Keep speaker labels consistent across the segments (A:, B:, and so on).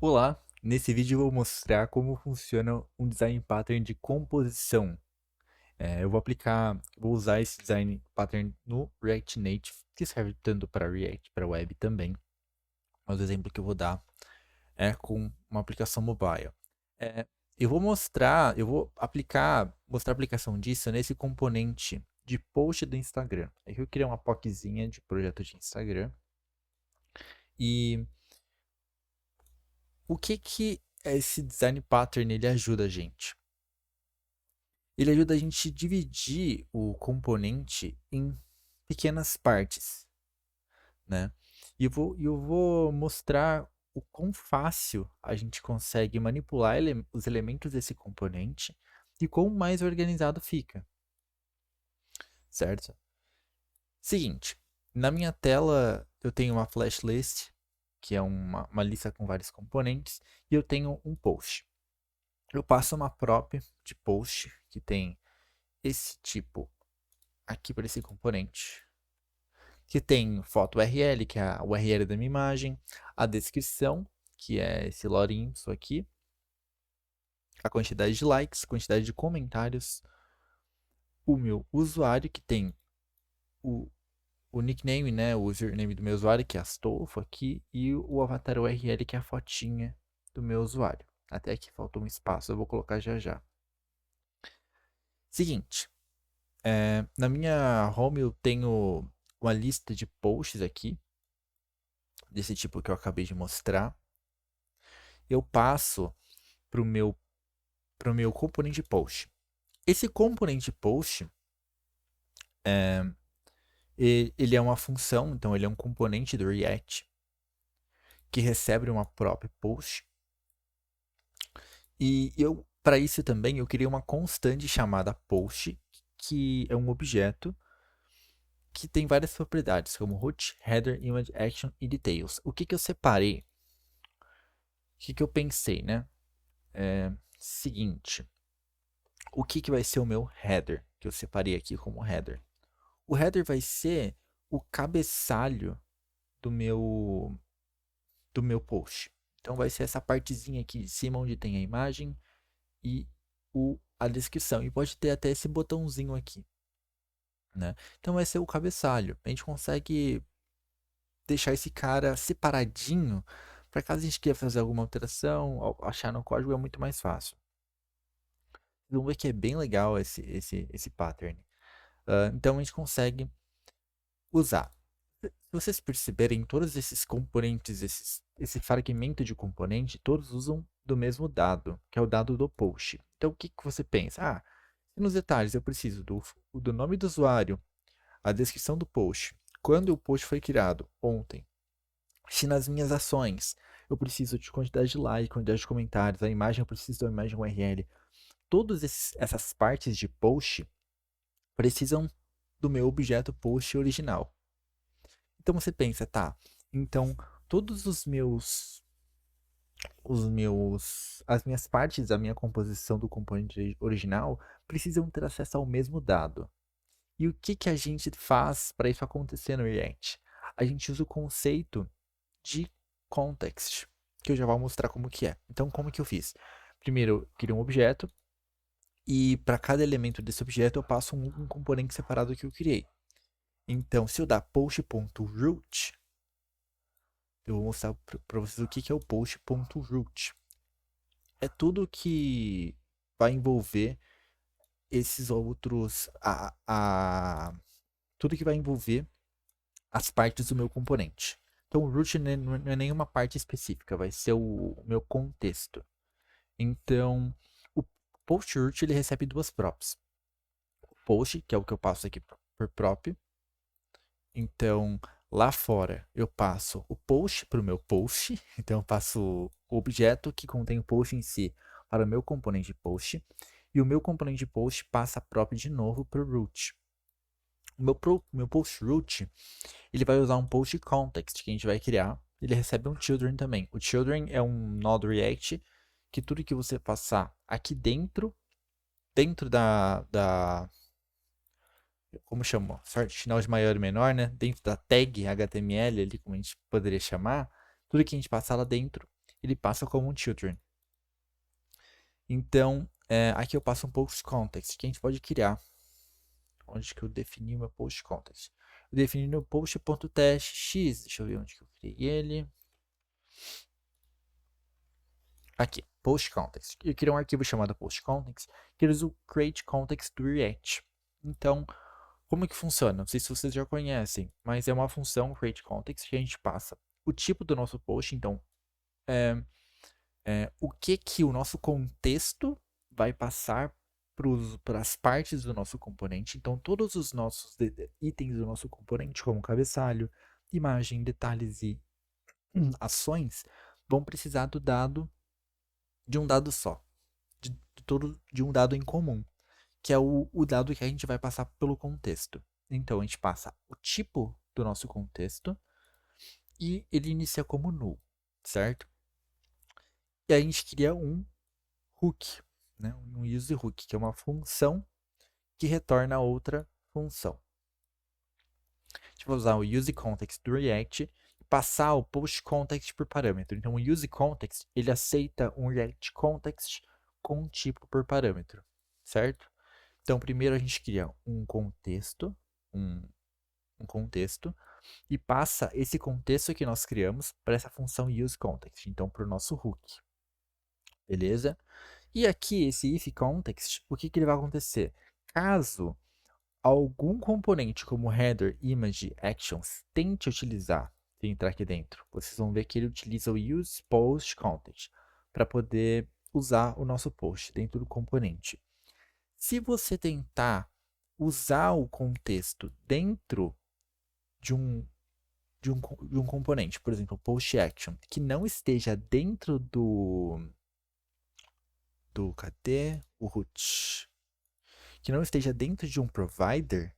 A: Olá, nesse vídeo eu vou mostrar como funciona um design pattern de composição. Vou usar esse design pattern no React Native, que serve tanto para React, para web também. Mas o exemplo que eu vou dar é com uma aplicação mobile. É, mostrar a aplicação disso nesse componente de post do Instagram. Aqui eu criei uma POCzinha de projeto de Instagram. E o que esse design pattern ele ajuda a gente? Ele ajuda a gente a dividir o componente em pequenas partes, né? E eu vou mostrar o quão fácil a gente consegue manipular os elementos desse componente e quão mais organizado fica, certo? Seguinte, na minha tela eu tenho uma flash list, que é uma lista com vários componentes, e eu tenho um post. Eu passo uma prop de post que tem esse tipo aqui para esse componente, que tem foto URL, que é a URL da minha imagem, a descrição, que é esse lorinho, isso aqui, a quantidade de likes, quantidade de comentários, o meu usuário, que tem o, o nickname, né, o username do meu usuário, que é Astolfo aqui, e o avatar URL, que é a fotinha do meu usuário. Até aqui faltou um espaço, eu vou colocar já já. Seguinte, na minha home eu tenho uma lista de posts aqui, desse tipo que eu acabei de mostrar. Eu passo para o meu componente post. Esse componente post, ele é uma função, então ele é um componente do React que recebe uma própria post. E para isso também, eu criei uma constante chamada post, que é um objeto que tem várias propriedades, como root, header, image, action e details. O que eu separei? O que eu pensei, né? Seguinte, o que vai ser o meu header, que eu separei aqui como header? O header vai ser o cabeçalho do meu post. Então vai ser essa partezinha aqui de cima onde tem a imagem e a descrição. E pode ter até esse botãozinho aqui, né? Então vai ser o cabeçalho. A gente consegue deixar esse cara separadinho para caso a gente queira fazer alguma alteração, achar no código é muito mais fácil. Vamos ver que é bem legal esse pattern. Então a gente consegue usar. Se vocês perceberem, todos esses componentes, esse fragmento de componente, todos usam do mesmo dado, que é o dado do post. Então, o que você pensa? Se nos detalhes eu preciso do nome do usuário, a descrição do post, quando o post foi criado, ontem. Se nas minhas ações eu preciso de quantidade de like, quantidade de comentários, a imagem eu preciso da imagem URL. Todas essas partes de post precisam do meu objeto post original. Então você pensa, tá, então todos as minhas partes da minha composição do componente original precisam ter acesso ao mesmo dado. E o que a gente faz para isso acontecer no React? A gente usa o conceito de context, que eu já vou mostrar como que é. Então, como que eu fiz? Primeiro, eu criei um objeto e para cada elemento desse objeto eu passo um componente separado que eu criei. Então, se eu dar post.root, eu vou mostrar para vocês o que é o post.root. É tudo que vai envolver esses outros. Tudo que vai envolver as partes do meu componente. Então, o root não é nenhuma parte específica, vai ser o meu contexto. Então, o post root ele recebe duas props. O post, que é o que eu passo aqui por prop. Então, lá fora eu passo o post para o meu post. Então, eu passo o objeto que contém o post em si para o meu componente post. E o meu componente post passa a prop de novo para o root. O meu post root ele vai usar um post context que a gente vai criar. Ele recebe um children também. O children é um node React que tudo que você passar aqui dentro da como chama? Sorte final de maior e menor, né? Dentro da tag HTML ali, como a gente poderia chamar, tudo que a gente passar lá dentro, ele passa como um children. Então, aqui eu passo um post context que a gente pode criar. Onde que eu defini o meu post context? Eu defini no post.txt. Deixa eu ver onde que eu criei ele. Aqui, post context. Eu criei um arquivo chamado post context que usa o create context do React. Então, como que funciona? Não sei se vocês já conhecem, mas é uma função create context que a gente passa o tipo do nosso post. Então, o que o nosso contexto vai passar para as partes do nosso componente. Então, todos os nossos itens do nosso componente, como cabeçalho, imagem, detalhes e ações, vão precisar de um dado só, de um dado em comum, que é o dado que a gente vai passar pelo contexto. Então, a gente passa o tipo do nosso contexto e ele inicia como null, certo? E a gente cria um hook, né? Um use hook, que é uma função que retorna outra função. A gente vai usar o use context do React e passar o post context por parâmetro. Então, o use context, ele aceita um React context com um tipo por parâmetro, certo? Então, primeiro a gente cria um contexto, um contexto, e passa esse contexto que nós criamos para essa função useContext, então para o nosso hook. Beleza? E aqui, esse ifContext, o que ele vai acontecer? Caso algum componente como header, image, actions tente entrar aqui dentro, vocês vão ver que ele utiliza o usePostContext para poder usar o nosso post dentro do componente. Se você tentar usar o contexto dentro de um componente, por exemplo, post action, que não esteja dentro cadê o root? Que não esteja dentro de um provider,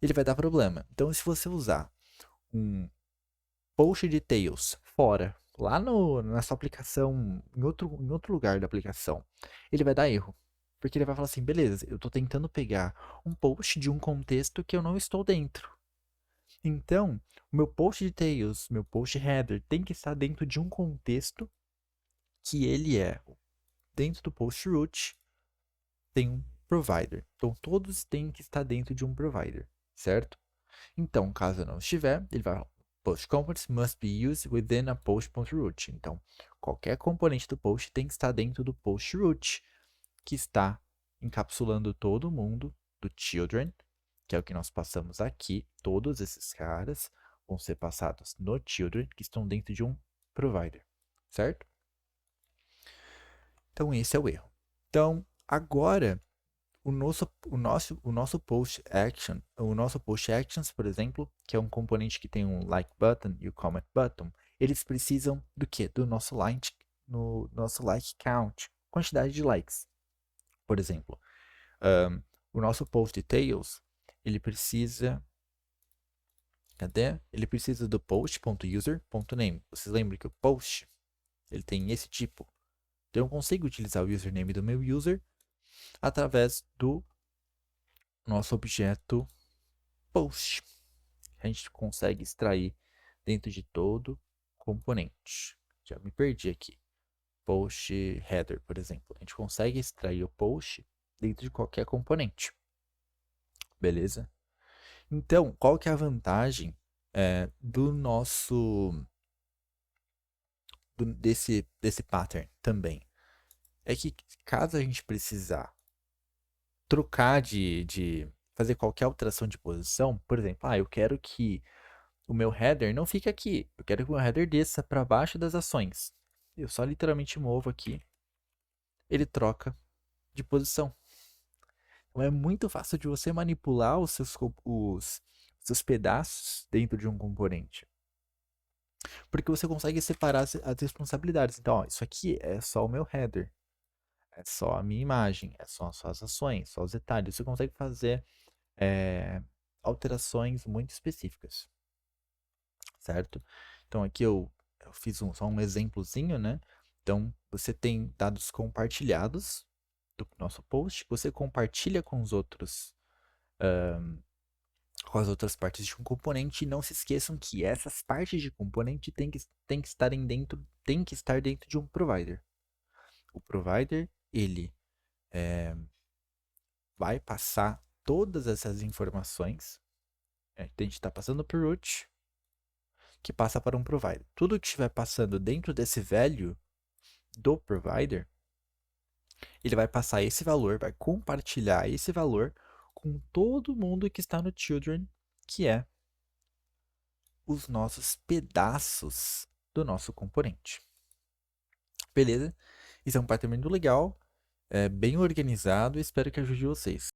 A: ele vai dar problema. Então, se você usar um post details fora, lá na sua aplicação, em outro lugar da aplicação, ele vai dar erro. Porque ele vai falar assim, beleza, eu estou tentando pegar um post de um contexto que eu não estou dentro. Então, o meu post details, meu post header tem que estar dentro de um contexto que ele é dentro do post root tem um provider. Então, todos têm que estar dentro de um provider, certo? Então, caso não estiver, ele vai post components must be used within a post.root. Então, qualquer componente do post tem que estar dentro do post root, que está encapsulando todo mundo do children, que é o que nós passamos aqui. Todos esses caras vão ser passados no children, que estão dentro de um provider, certo? Então, esse é o erro. Então, agora, o nosso post action, o nosso post actions, por exemplo, que é um componente que tem um like button e o comment button, eles precisam do que? Do nosso like, no nosso like count, quantidade de likes. Por exemplo, o nosso post details, ele precisa, cadê? Ele precisa do post.user.name. Vocês lembram que o post, ele tem esse tipo. Então eu consigo utilizar o username do meu user através do nosso objeto post. A gente consegue extrair dentro de todo componente. Já me perdi aqui. Post header, por exemplo. A gente consegue extrair o post dentro de qualquer componente. Beleza? Então, qual que é a vantagem do nosso desse pattern também? É que caso a gente precisar trocar de fazer qualquer alteração de posição, por exemplo, eu quero que o meu header não fique aqui, eu quero que o meu header desça para baixo das ações. Eu só literalmente movo aqui, ele troca de posição. Então é muito fácil de você manipular os seus pedaços dentro de um componente. Porque você consegue separar as responsabilidades. Então, isso aqui é só o meu header. É só a minha imagem. É só as ações, só os detalhes. Você consegue fazer alterações muito específicas. Certo? Então, aqui eu fiz só um exemplozinho, né? Então, você tem dados compartilhados do nosso post. Você compartilha com os outros com as outras partes de um componente. E não se esqueçam que essas partes de componente têm que estar dentro de um provider. O provider, ele vai passar todas essas informações. A gente está passando por root, que passa para um provider. Tudo que estiver passando dentro desse value do provider, ele vai passar esse valor, vai compartilhar esse valor com todo mundo que está no children, que é os nossos pedaços do nosso componente. Beleza? Isso é um patamento legal, bem organizado, e espero que ajude vocês.